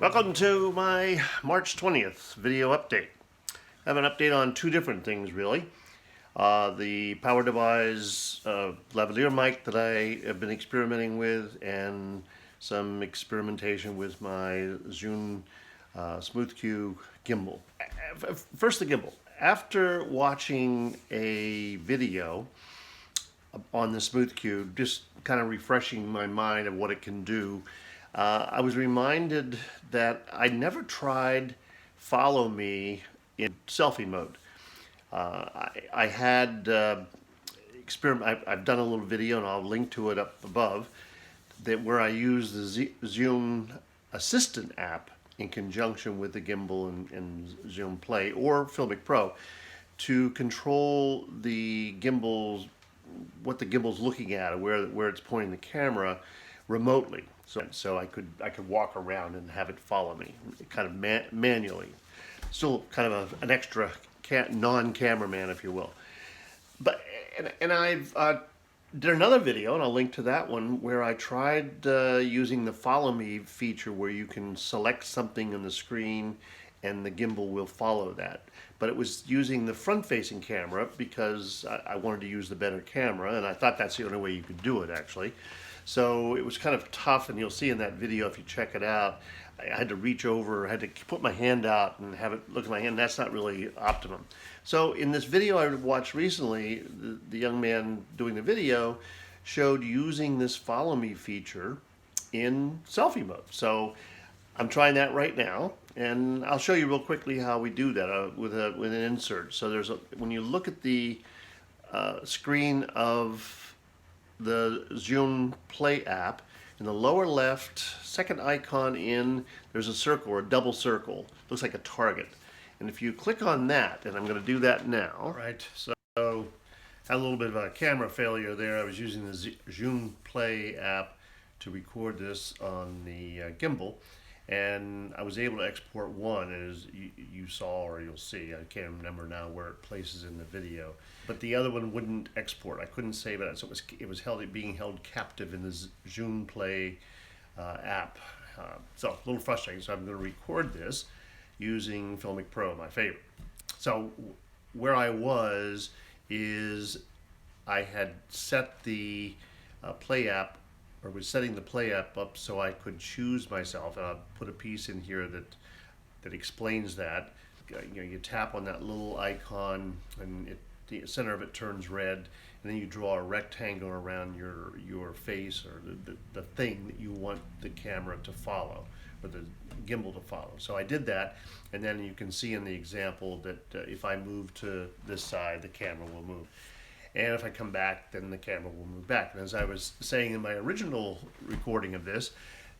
Welcome to my March 20th video update. I have an update on two different things really. The PowerDeWise lavalier mic that I have been experimenting with, and some experimentation with my Zhiyun Smooth-Q Gimbal. First, the gimbal. After watching a video on the Smooth-Q, just kind of refreshing my mind of what it can do, I was reminded that I never tried follow me in selfie mode. I had I've done a little video, and I'll link to it up above, that where I use the Zhiyun Assistant app in conjunction with the gimbal and Zhiyun Play or FilmicPro to control the gimbal's, what the gimbal's looking at, where it's pointing the camera remotely. So I could walk around and have it follow me, kind of manually. Still kind of an extra non-cameraman, if you will. But and I've did another video, and I'll link to that one, where I tried using the follow me feature, where you can select something on the screen and the gimbal will follow that. But it was using the front-facing camera because I wanted to use the better camera, and I thought that's the only way you could do it, actually. So it was kind of tough, and you'll see in that video, if you check it out, I had to reach over, I had to put my hand out and have it look at my hand. That's not really optimum. So in this video I watched recently, the young man doing the video showed using this follow me feature in selfie mode. So I'm trying that right now, and I'll show you real quickly how we do that with an insert. So when you look at the screen of the Zhiyun Play app, in the lower left, second icon in, there's a circle, or a double circle. Looks like a target. And if you click on that, and I'm going to do that now, right? So had a little bit of a camera failure there. I was using the Zhiyun Play app to record this on the gimbal, and I was able to export one, as you saw, or you'll see. I can't remember now where it places in the video, but the other one wouldn't export. I couldn't save it, so it was being held captive in the Zhiyun Play app. So a little frustrating. So I'm going to record this using FilmicPro, my favorite. So where I was is I had set the Play app, or was setting the Play app up so I could choose myself. And I'll put a piece in here that explains that. You tap on that little icon, and the center of it turns red, and then you draw a rectangle around your face, or the thing that you want the camera to follow, or the gimbal to follow. So I did that, and then you can see in the example that if I move to this side, the camera will move. And if I come back, then the camera will move back. And as I was saying in my original recording of this,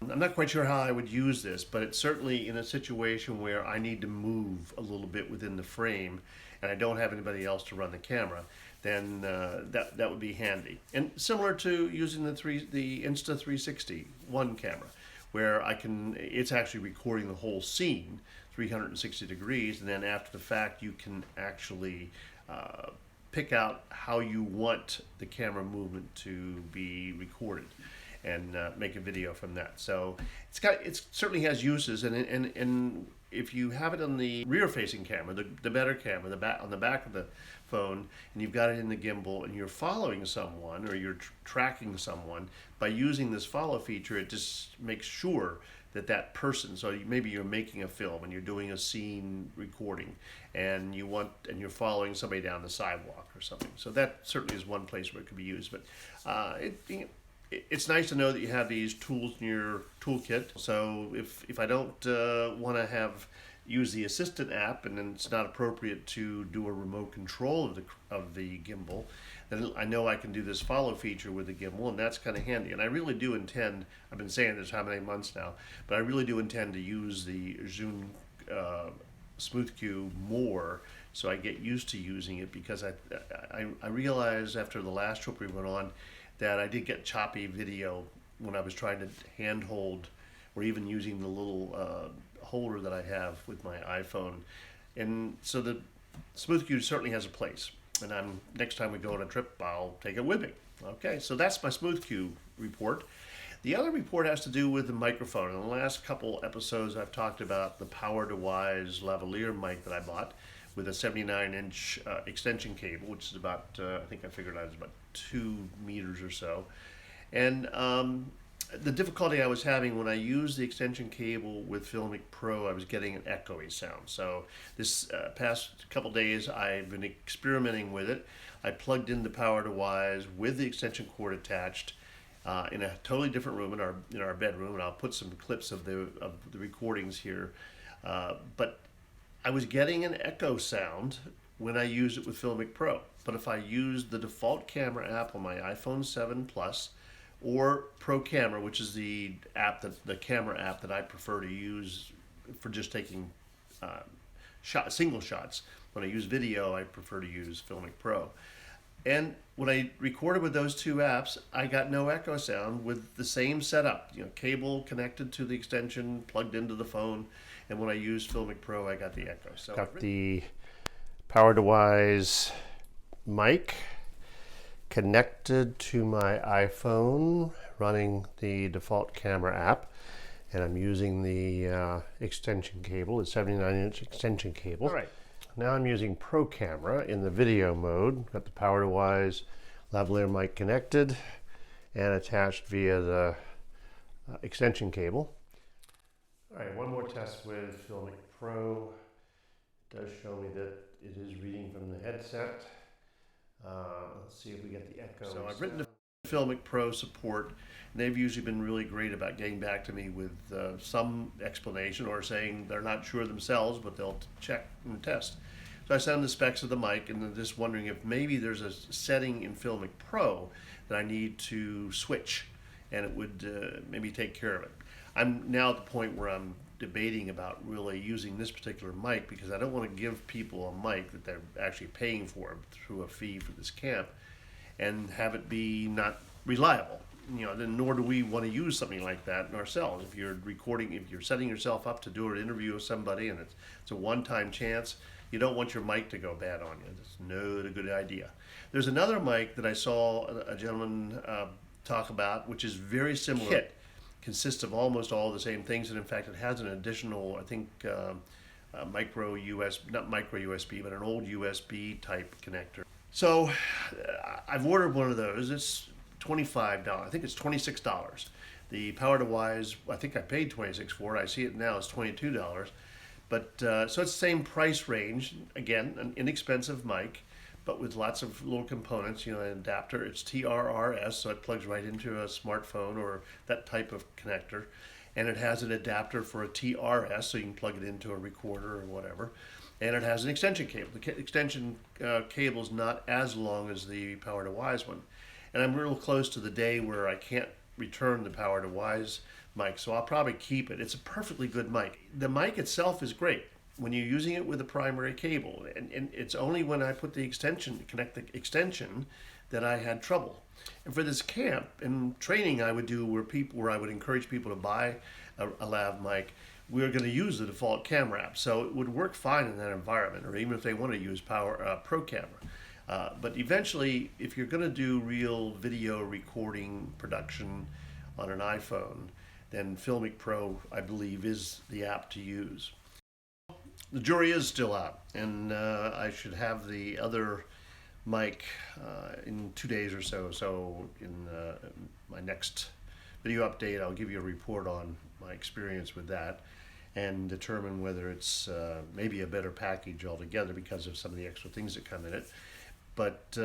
I'm not quite sure how I would use this, but it's certainly in a situation where I need to move a little bit within the frame and I don't have anybody else to run the camera, then that would be handy. And similar to using the Insta360 one camera, where it's actually recording the whole scene 360 degrees, and then after the fact you can actually pick out how you want the camera movement to be recorded, and make a video from that. So it certainly has uses, and if you have it on the rear-facing camera, the better camera, on the back of the phone, and you've got it in the gimbal, and you're following someone, or you're tracking someone, by using this follow feature, it just makes sure that person, so maybe you're making a film and you're doing a scene recording, and you're following somebody down the sidewalk or something. So that certainly is one place where it could be used. But it's nice to know that you have these tools in your toolkit. So if I don't want to use the Assistant app, and then it's not appropriate to do a remote control of the gimbal, then I know I can do this follow feature with the gimbal, and that's kind of handy. And I really do intend, I've been saying this how many months now, but I really do intend to use the Zhiyun Smooth-Q more, so I get used to using it, because I realized after the last trip we went on that I did get choppy video when I was trying to handhold, or even using the little holder that I have with my iPhone. And so the Smooth-Q certainly has a place, and next time we go on a trip, I'll take it with me. Okay, so that's my Smooth-Q report. The other report has to do with the microphone. In the last couple episodes, I've talked about the PowerDeWise lavalier mic that I bought with a 79-inch extension cable, which is about, I think I figured out, it's about 2 meters or so. And the difficulty I was having when I used the extension cable with FilmicPro, I was getting an echoey sound. So this past couple days, I've been experimenting with it. I plugged in the PowerDeWise with the extension cord attached in a totally different room in our bedroom, and I'll put some clips of the recordings here. But I was getting an echo sound when I used it with FilmicPro. But if I used the default camera app on my iPhone 7 Plus or ProCamera, which is the camera app that I prefer to use for just taking single shots. When I use video, I prefer to use FilmicPro. And when I recorded with those two apps, I got no echo sound with the same setup. Cable connected to the extension, plugged into the phone, and when I used FilmicPro, I got the echo. So got the PowerDeWise mic connected to my iPhone, running the default camera app, and I'm using the extension cable, the 79-inch extension cable. All right. Now I'm using ProCamera in the video mode. Got the PowerDeWise lavalier mic connected and attached via the extension cable. All right, one more test with FilmicPro. It does show me that it is reading from the headset. Let's see if we get the echo. So I've written to FilmicPro support, and they've usually been really great about getting back to me with some explanation or saying they're not sure themselves, but they'll check and test. So I sent them the specs of the mic, and I'm just wondering if maybe there's a setting in FilmicPro that I need to switch, and it would maybe take care of it. I'm now at the point where I'm debating about really using this particular mic because I don't want to give people a mic that they're actually paying for through a fee for this camp and have it be not reliable. Then nor do we want to use something like that ourselves. If you're recording, if you're setting yourself up to do an interview with somebody and it's a one-time chance, you don't want your mic to go bad on you. It's not a good idea. There's another mic that I saw a gentleman talk about, which is very similar. Kit consists of almost all the same things, and in fact, it has an additional, I think, micro USB, not micro USB, but an old USB type connector. So I've ordered one of those. It's $25. I think it's $26. The PowerDeWise, I think I paid $26 for it. I see it now as $22. But so it's the same price range. Again, an inexpensive mic, but with lots of little components. An adapter. It's TRRS, so it plugs right into a smartphone or that type of connector. And it has an adapter for a TRS, so you can plug it into a recorder or whatever. And it has an extension cable. The extension cable is not as long as the PowerDeWise one. And I'm real close to the day where I can't return the PowerDeWise mic, so I'll probably keep it. It's a perfectly good mic. The mic itself is great when you're using it with a primary cable. And it's only when I put the extension, connect the extension, that I had trouble. And for this camp and training I would do where I would encourage people to buy a lav mic, we're going to use the default camera app. So it would work fine in that environment, or even if they want to use ProCamera. But eventually, if you're going to do real video recording production on an iPhone, then FilmicPro, I believe, is the app to use. The jury is still out, and I should have the other mic in 2 days or so. So in my next video update, I'll give you a report on my experience with that and determine whether it's maybe a better package altogether because of some of the extra things that come in it. But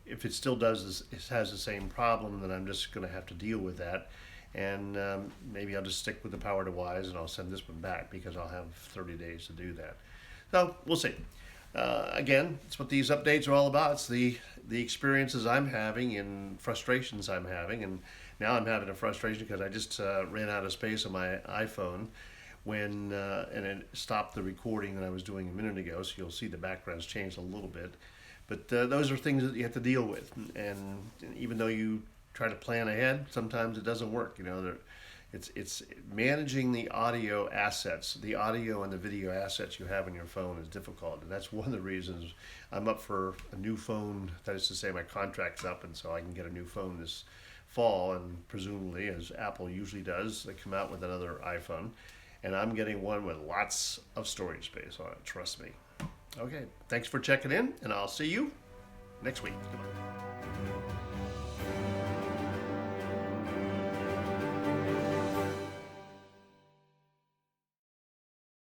if it still has the same problem, then I'm just going to have to deal with that. And maybe I'll just stick with the PowerDeWise and I'll send this one back because I'll have 30 days to do that. So we'll see. Again, it's what these updates are all about. It's the experiences I'm having and frustrations I'm having. And now I'm having a frustration because I just ran out of space on my iPhone when and it stopped the recording that I was doing a minute ago. So you'll see the background's changed a little bit. But those are things that you have to deal with. And even though you try to plan ahead, sometimes it doesn't work. It's managing the audio assets, the audio and the video assets you have on your phone is difficult, and that's one of the reasons I'm up for a new phone. That is to say, my contract's up, and so I can get a new phone this fall, and presumably, as Apple usually does, they come out with another iPhone. And I'm getting one with lots of storage space on it, trust me. Okay, thanks for checking in, and I'll see you next week. Goodbye.